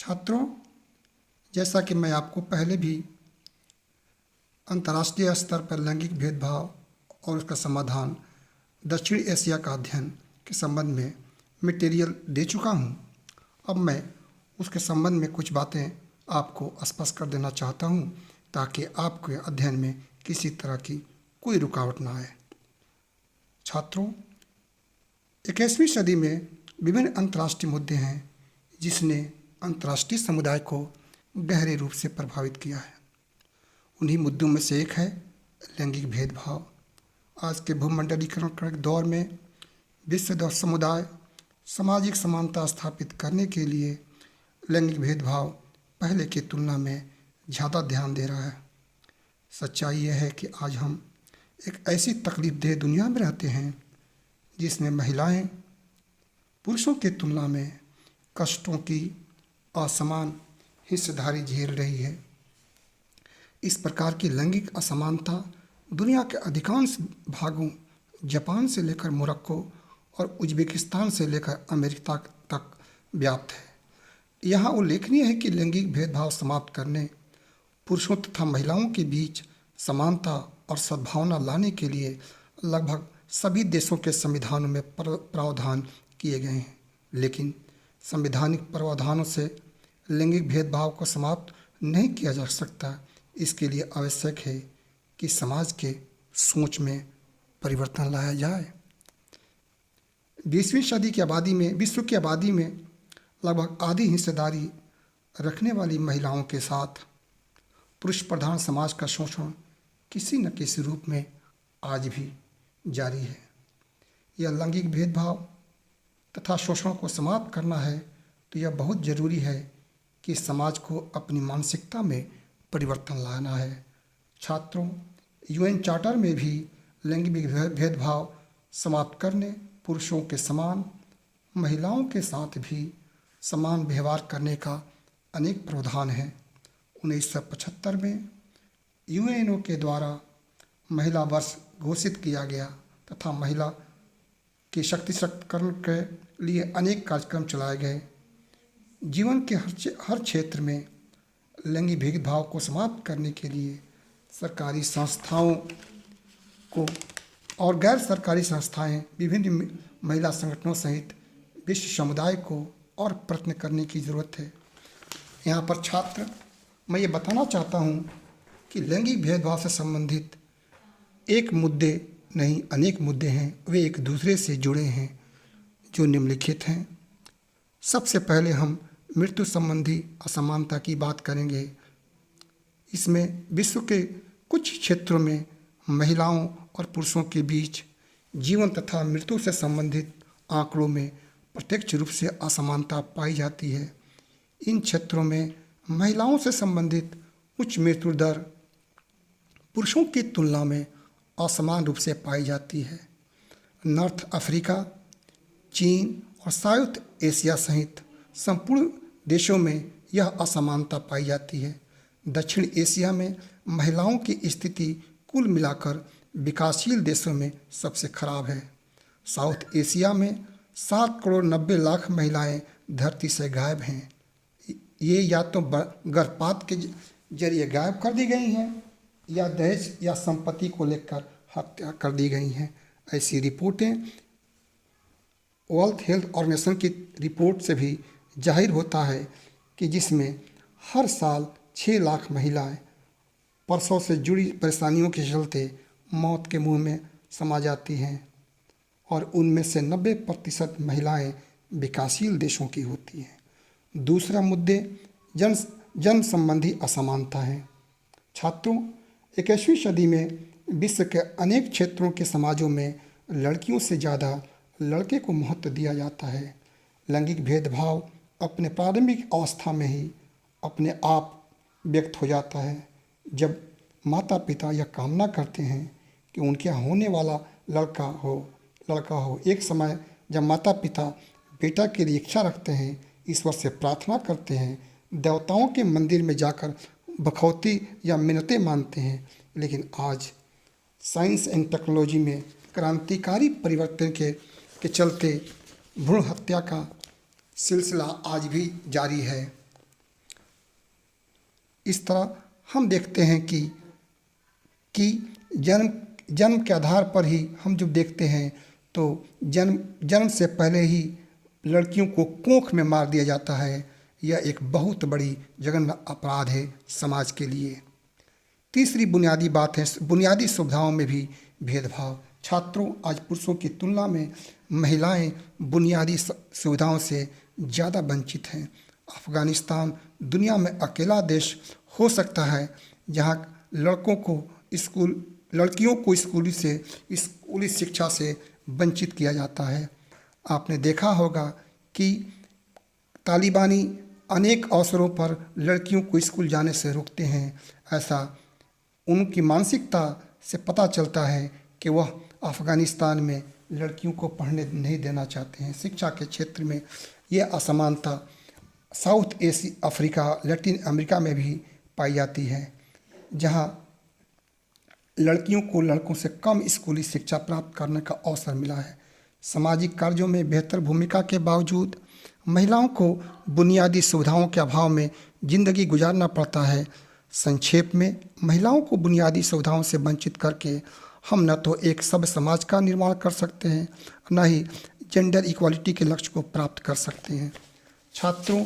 छात्रों, जैसा कि मैं आपको पहले भी अंतर्राष्ट्रीय स्तर पर लैंगिक भेदभाव और उसका समाधान दक्षिण एशिया का अध्ययन के संबंध में मटेरियल दे चुका हूँ। अब मैं उसके संबंध में कुछ बातें आपको स्पष्ट कर देना चाहता हूँ ताकि आपके अध्ययन में किसी तरह की कोई रुकावट ना आए। छात्रों, 21वीं सदी में विभिन्न अंतर्राष्ट्रीय मुद्दे हैं जिसने अंतर्राष्ट्रीय समुदाय को गहरे रूप से प्रभावित किया है। उन्हीं मुद्दों में से एक है लैंगिक भेदभाव। आज के भूमंडलीकरण के दौर में विश्व समुदाय सामाजिक समानता स्थापित करने के लिए लैंगिक भेदभाव पहले की तुलना में ज़्यादा ध्यान दे रहा है। सच्चाई यह है कि आज हम एक ऐसी तकलीफदेह दुनिया में रहते हैं जिसमें महिलाएं पुरुषों की तुलना में कष्टों की असमान हिस्सेदारी झेल रही है। इस प्रकार की लैंगिक असमानता दुनिया के अधिकांश भागों, जापान से लेकर मोरक्को और उज्बेकिस्तान से लेकर अमेरिका तक व्याप्त है। यहाँ उल्लेखनीय है कि लैंगिक भेदभाव समाप्त करने, पुरुषों तथा महिलाओं के बीच समानता और सद्भावना लाने के लिए लगभग सभी देशों के संविधानों में प्रावधान किए गए हैं, लेकिन संवैधानिक प्रावधानों से लैंगिक भेदभाव को समाप्त नहीं किया जा सकता। इसके लिए आवश्यक है कि समाज के सोच में परिवर्तन लाया जाए। 20वीं सदी की आबादी में, विश्व की आबादी में लगभग आधी हिस्सेदारी रखने वाली महिलाओं के साथ पुरुष प्रधान समाज का शोषण किसी न किसी रूप में आज भी जारी है। यह लैंगिक भेदभाव तथा शोषण को समाप्त करना है तो यह बहुत ज़रूरी है कि समाज को अपनी मानसिकता में परिवर्तन लाना है। छात्रों, यूएन चार्टर में भी लैंगिक भेदभाव समाप्त करने, पुरुषों के समान महिलाओं के साथ भी समान व्यवहार करने का अनेक प्रावधान हैं। 1975 में यूएनओ के द्वारा महिला वर्ष घोषित किया गया तथा महिला के सशक्तिकरण के लिए अनेक कार्यक्रम चलाए गए। जीवन के हर क्षेत्र में लैंगिक भेदभाव को समाप्त करने के लिए सरकारी संस्थाओं को और गैर सरकारी संस्थाएं, विभिन्न महिला संगठनों सहित विश्व समुदाय को और प्रयत्न करने की ज़रूरत है। यहाँ पर छात्र, मैं ये बताना चाहता हूँ कि लैंगिक भेदभाव से संबंधित एक मुद्दे नहीं, अनेक मुद्दे हैं, वे एक दूसरे से जुड़े हैं जो निम्नलिखित हैं। सबसे पहले हम मृत्यु संबंधी असमानता की बात करेंगे। इसमें विश्व के कुछ क्षेत्रों में महिलाओं और पुरुषों के बीच जीवन तथा मृत्यु से संबंधित आंकड़ों में प्रत्यक्ष रूप से असमानता पाई जाती है। इन क्षेत्रों में महिलाओं से संबंधित उच्च मृत्यु दर पुरुषों की तुलना में असमान रूप से पाई जाती है। नॉर्थ अफ्रीका, चीन और साउथ एशिया सहित संपूर्ण देशों में यह असमानता पाई जाती है। दक्षिण एशिया में महिलाओं की स्थिति कुल मिलाकर विकासशील देशों में सबसे खराब है। साउथ एशिया में 7 करोड़ 90 लाख महिलाएं धरती से गायब हैं। ये या तो गर्भपात के जरिए गायब कर दी गई हैं या दहेज या संपत्ति को लेकर हत्या कर दी गई हैं। ऐसी रिपोर्टें वर्ल्ड हेल्थ ऑर्गेनाइजेशन की रिपोर्ट से भी जाहिर होता है कि जिसमें हर साल 6 लाख महिलाएं प्रसव से जुड़ी परेशानियों के चलते मौत के मुंह में समा जाती हैं और उनमें से 90% महिलाएं विकासशील देशों की होती हैं। दूसरा मुद्दे जन्म संबंधी असमानता है। छात्रों, 21वीं सदी में विश्व के अनेक क्षेत्रों के समाजों में लड़कियों से ज़्यादा लड़के को महत्व दिया जाता है। लैंगिक भेदभाव अपने प्रारंभिक अवस्था में ही अपने आप व्यक्त हो जाता है, जब माता पिता यह कामना करते हैं कि उनके होने वाला लड़का हो। एक समय जब माता पिता बेटा के लिए इच्छा रखते हैं, ईश्वर से प्रार्थना करते हैं, देवताओं के मंदिर में जाकर बखौती या मिन्नतें मानते हैं, लेकिन आज साइंस एंड टेक्नोलॉजी में क्रांतिकारी परिवर्तन के चलते भ्रूण हत्या का सिलसिला आज भी जारी है। इस तरह हम देखते हैं कि जन्म जन्म के आधार पर ही हम जब देखते हैं तो जन्म जन्म से पहले ही लड़कियों को कोख में मार दिया जाता है। यह एक बहुत बड़ी जघन्य अपराध है समाज के लिए। तीसरी बुनियादी बात है बुनियादी सुविधाओं में भी भेदभाव। छात्रों, आज पुरुषों की तुलना में महिलाएं बुनियादी सुविधाओं से ज़्यादा वंचित हैं। अफ़गानिस्तान दुनिया में अकेला देश हो सकता है जहां लड़कियों को स्कूली शिक्षा से वंचित किया जाता है। आपने देखा होगा कि तालिबानी अनेक अवसरों पर लड़कियों को स्कूल जाने से रोकते हैं। ऐसा उनकी मानसिकता से पता चलता है कि वह अफ़गानिस्तान में लड़कियों को पढ़ने नहीं देना चाहते हैं। शिक्षा के क्षेत्र में यह असमानता south Asia, Africa, Latin America में भी पाई जाती है, जहां लड़कियों को लड़कों से कम स्कूली शिक्षा प्राप्त करने का अवसर मिला है। सामाजिक कार्यों में बेहतर भूमिका के बावजूद महिलाओं को बुनियादी सुविधाओं के अभाव में जिंदगी गुजारना पड़ता है। संक्षेप में, महिलाओं को बुनियादी सुविधाओं से वंचित करके हम न तो एक सभ्य समाज का निर्माण कर सकते हैं, न ही जेंडर इक्वालिटी के लक्ष्य को प्राप्त कर सकते हैं। छात्रों,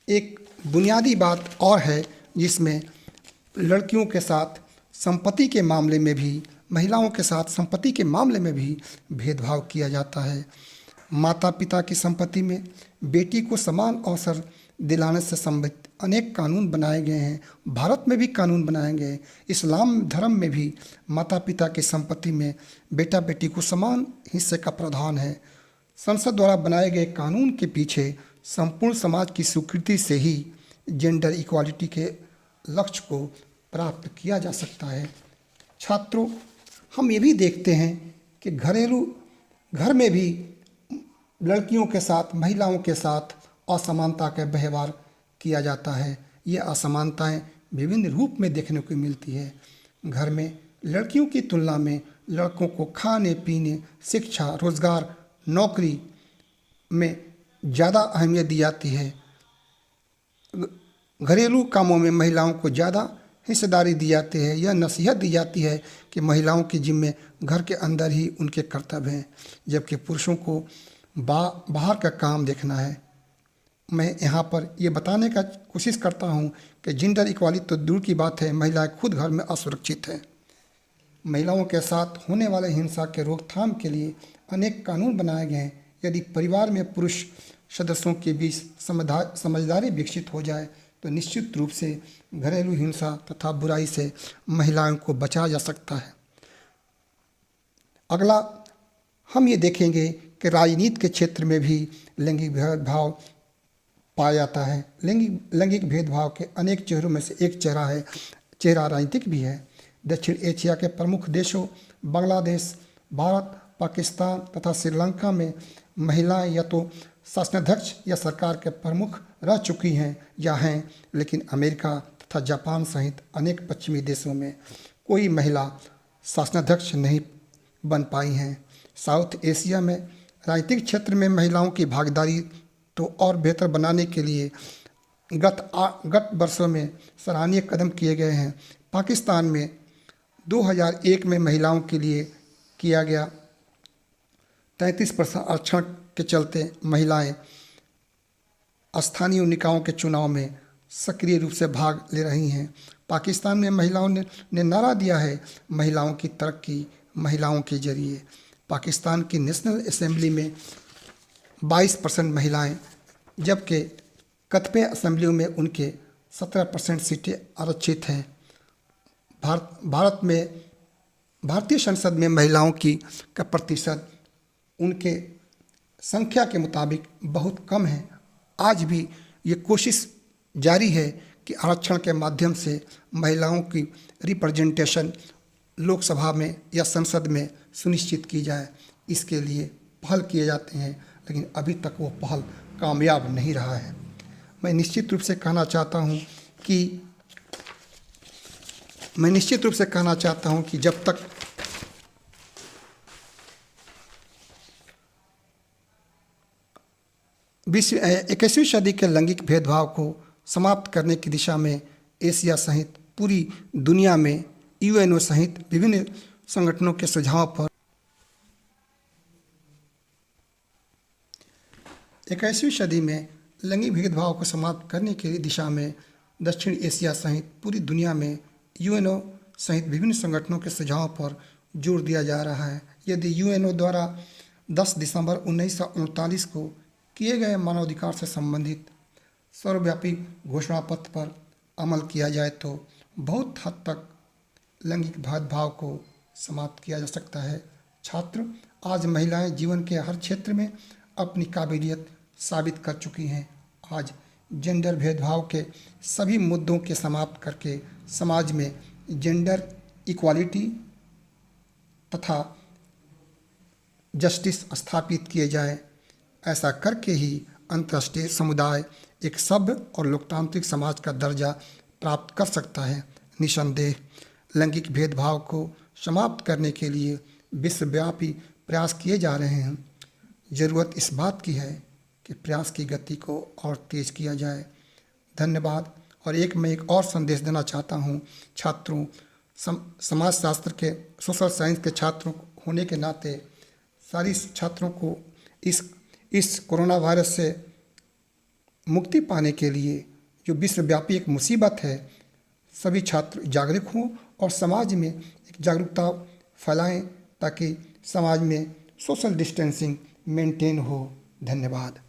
एक बुनियादी बात और है जिसमें लड़कियों के साथ संपत्ति के मामले में भी, महिलाओं के साथ संपत्ति के मामले में भी भेदभाव किया जाता है। माता पिता की संपत्ति में बेटी को समान अवसर दिलाने से संबंधित अनेक कानून बनाए गए हैं। भारत में भी कानून बनाए गए। इस्लाम धर्म में भी माता पिता की संपत्ति में बेटा बेटी को समान हिस्से का प्रावधान है। संसद द्वारा बनाए गए कानून के पीछे संपूर्ण समाज की स्वीकृति से ही जेंडर इक्वालिटी के लक्ष्य को प्राप्त किया जा सकता है। छात्रों, हम ये भी देखते हैं कि घर में भी लड़कियों के साथ, महिलाओं के साथ असमानता का व्यवहार किया जाता है। ये असमानताएं विभिन्न रूप में देखने को मिलती है। घर में लड़कियों की तुलना में लड़कों को खाने पीने, शिक्षा, रोजगार, नौकरी में ज़्यादा अहमियत दी जाती है। घरेलू कामों में महिलाओं को ज़्यादा हिस्सेदारी दी जाती है। यह नसीहत दी जाती है कि महिलाओं की जिम्मे घर के अंदर ही उनके कर्तव्य हैं, जबकि पुरुषों को बाहर का काम देखना है। मैं यहाँ पर ये बताने का कोशिश करता हूँ कि जेंडर इक्वालिटी तो दूर की बात है, महिलाएं खुद घर में असुरक्षित हैं। महिलाओं के साथ होने वाले हिंसा के रोकथाम के लिए अनेक कानून बनाए गए हैं। यदि परिवार में पुरुष सदस्यों के बीच समझदारी विकसित हो जाए तो निश्चित रूप से घरेलू हिंसा तथा बुराई से महिलाओं को बचाया जा सकता है। अगला हम ये देखेंगे कि राजनीति के क्षेत्र में भी लैंगिक भेदभाव पाया जाता है। लैंगिक भेदभाव के अनेक चेहरों में से एक चेहरा राजनीतिक भी है। दक्षिण एशिया के प्रमुख देशों बांग्लादेश, भारत, पाकिस्तान तथा श्रीलंका में महिलाएं या तो शासनाध्यक्ष या सरकार के प्रमुख रह चुकी हैं या हैं, लेकिन अमेरिका तथा जापान सहित अनेक पश्चिमी देशों में कोई महिला शासनाध्यक्ष नहीं बन पाई हैं। साउथ एशिया में राजनीतिक क्षेत्र में महिलाओं की भागीदारी तो और बेहतर बनाने के लिए गत वर्षों में सराहनीय कदम किए गए हैं। पाकिस्तान में 2001 में महिलाओं के लिए किया गया 33% आरक्षण के चलते महिलाएं स्थानीय निकायों के चुनाव में सक्रिय रूप से भाग ले रही हैं। पाकिस्तान में महिलाओं ने नारा दिया है, महिलाओं की तरक्की महिलाओं के जरिए। पाकिस्तान की नेशनल असेंबली में 22% महिलाएं, जबकि कतिपय असेंबलियों में उनके 17% सीटें आरक्षित हैं। भारत में भारतीय संसद में महिलाओं का प्रतिशत उनके संख्या के मुताबिक बहुत कम है। आज भी ये कोशिश जारी है कि आरक्षण के माध्यम से महिलाओं की रिप्रेजेंटेशन लोकसभा में या संसद में सुनिश्चित की जाए। इसके लिए पहल किए जाते हैं, लेकिन अभी तक वो पहल कामयाब नहीं रहा है। मैं निश्चित रूप से कहना चाहता हूँ कि जब तक विश्व 21वीं सदी के लैंगिक भेदभाव को समाप्त करने की दिशा में एशिया सहित पूरी दुनिया में यूएनओ सहित विभिन्न संगठनों के सुझाव पर 21वीं सदी में लैंगिक भेदभाव को समाप्त करने की दिशा में दक्षिण एशिया सहित पूरी दुनिया में यूएनओ सहित विभिन्न संगठनों के सुझाव पर जोर दिया जा रहा है। यदि यूएनओ द्वारा 10 दिसंबर 1939 को किए गए मानवाधिकार से संबंधित सर्वव्यापी घोषणा पत्र पर अमल किया जाए तो बहुत हद तक लैंगिक भेदभाव को समाप्त किया जा सकता है। छात्र, आज महिलाएं जीवन के हर क्षेत्र में अपनी काबिलियत साबित कर चुकी हैं। आज जेंडर भेदभाव के सभी मुद्दों के समाप्त करके समाज में जेंडर इक्वालिटी तथा जस्टिस स्थापित किए जाए। ऐसा करके ही अंतर्राष्ट्रीय समुदाय एक सभ्य और लोकतांत्रिक समाज का दर्जा प्राप्त कर सकता है। निसंदेह लैंगिक भेदभाव को समाप्त करने के लिए विश्वव्यापी प्रयास किए जा रहे हैं। ज़रूरत इस बात की है कि प्रयास की गति को और तेज़ किया जाए। धन्यवाद। और मैं एक और संदेश देना चाहता हूँ छात्रों, समाजशास्त्र के, सोशल साइंस के छात्रों होने के नाते सारी छात्रों को इस कोरोना वायरस से मुक्ति पाने के लिए, जो विश्वव्यापी एक मुसीबत है, सभी छात्र जागरूक हों और समाज में एक जागरूकता फैलाएं ताकि समाज में सोशल डिस्टेंसिंग मेंटेन हो। धन्यवाद।